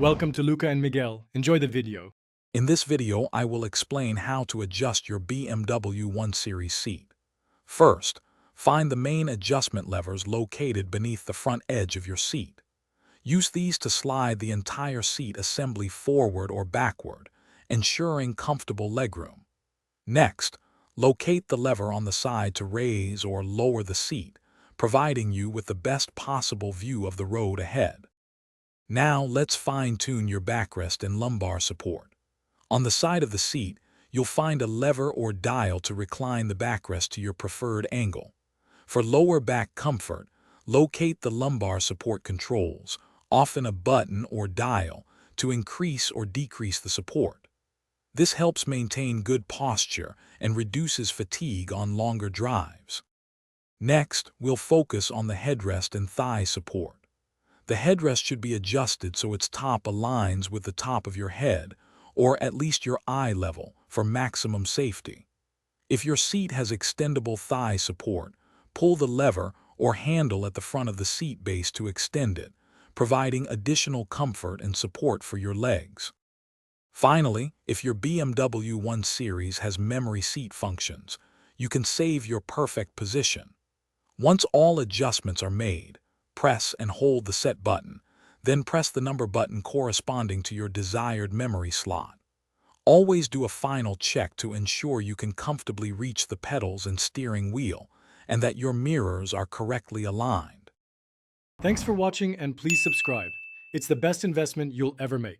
Welcome to Luca and Miguel. Enjoy the video. In this video, I will explain how to adjust your BMW 1 Series seat. First, find the main adjustment levers located beneath the front edge of your seat. Use these to slide the entire seat assembly forward or backward, ensuring comfortable legroom. Next, locate the lever on the side to raise or lower the seat, providing you with the best possible view of the road ahead. Now let's fine-tune your backrest and lumbar support. On the side of the seat, you'll find a lever or dial to recline the backrest to your preferred angle. For lower back comfort, locate the lumbar support controls, often a button or dial, to increase or decrease the support. This helps maintain good posture and reduces fatigue on longer drives. Next, we'll focus on the headrest and thigh support. The headrest should be adjusted so its top aligns with the top of your head, or at least your eye level, for maximum safety. If your seat has extendable thigh support, pull the lever or handle at the front of the seat base to extend it, providing additional comfort and support for your legs. Finally, if your BMW 1 Series has memory seat functions, you can save your perfect position. Once all adjustments are made, press and hold the set button, then press the number button corresponding to your desired memory slot. Always do a final check to ensure you can comfortably reach the pedals and steering wheel, and that your mirrors are correctly aligned. Thanks for watching and please subscribe. It's the best investment you'll ever make.